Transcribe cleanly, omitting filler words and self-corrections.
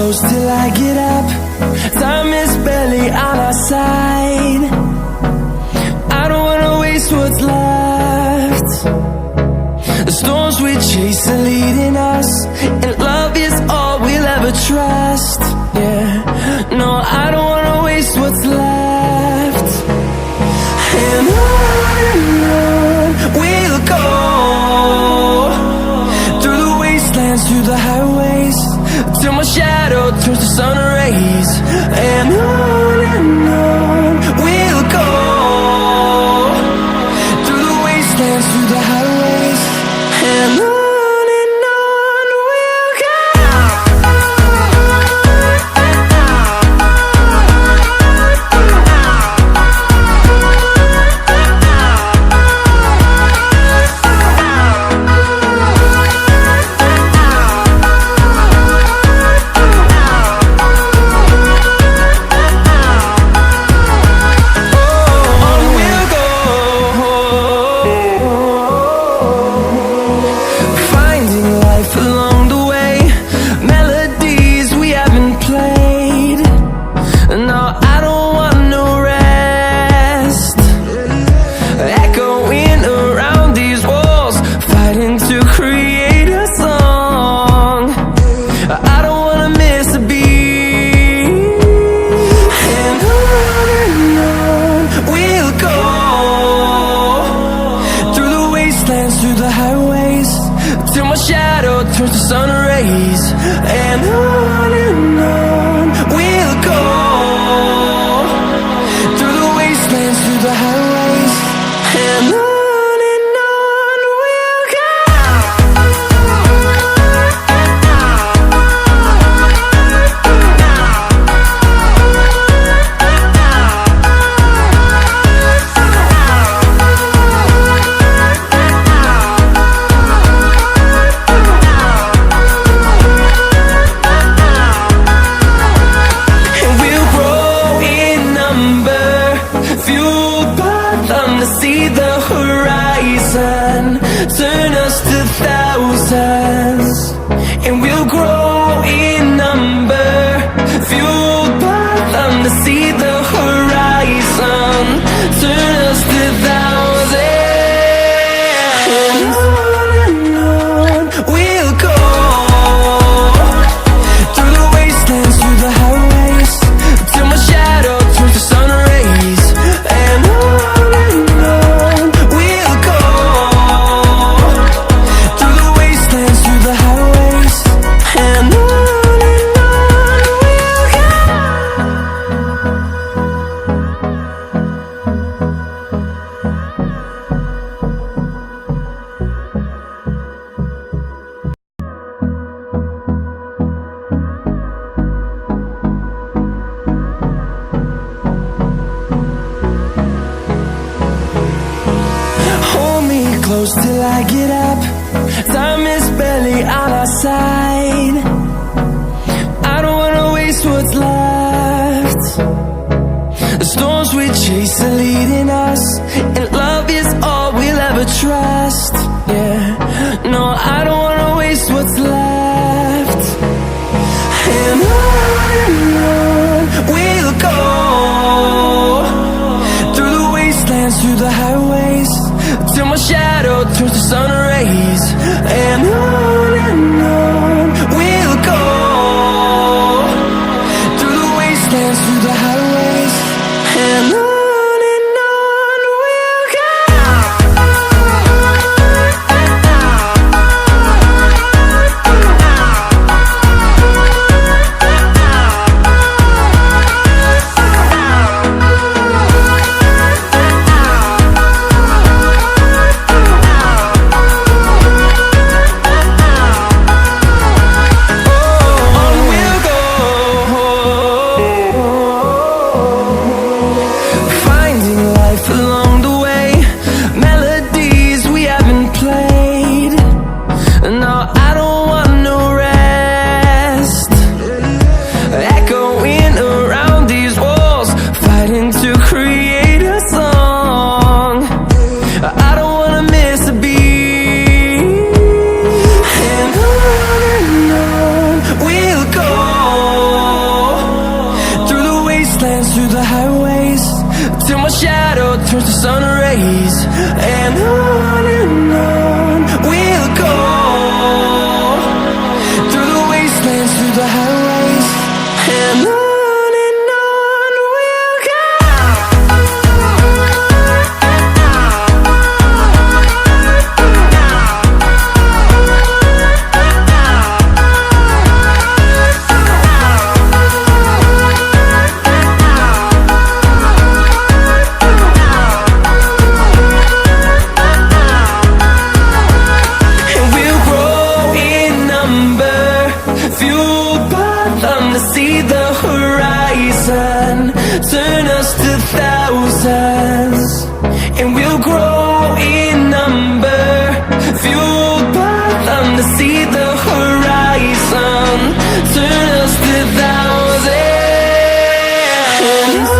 close till I get up. Time is barely on our side. I don't wanna waste what's left. The storms we chase are leading us, and love is all we'll ever trust. Yeah, no, I don't wanna waste what's left. And on we'll go, through the wastelands, through the highways, till my shadow turns to sun rays. And on we'll go, through the wastelands, through the highways, and on we'll go. Through the highways, till my shadow turns to sun rays. And on we'll go, through the wastelands, through the highways, and on we'll go. See the horizon turn us to thousands, and we'll grow in number, fueled by them. To see the horizon turn us to thousands, and on we'll go, through the wastelands, through the highways, till my shadow turns to sun rays. And close till I get up. Time is barely on our side. I don't wanna waste what's left. The storms we chase are leading us, and love is all we'll ever trust. Yeah, no, I don't wanna waste what's left. And on we'll go, through the wastelands, through the highways, till my shadow turns to sun rays. And on we'll go, through the wastelands, through the highways, and on we'll go. wastelands, through the highways, till my shadow turns to sun rays. And on we'll go, through the wastelands, through the highways, and on we'll go. See the horizon, turn us to thousands, and we'll grow in number, fueled by them to see the horizon, turn us to thousands.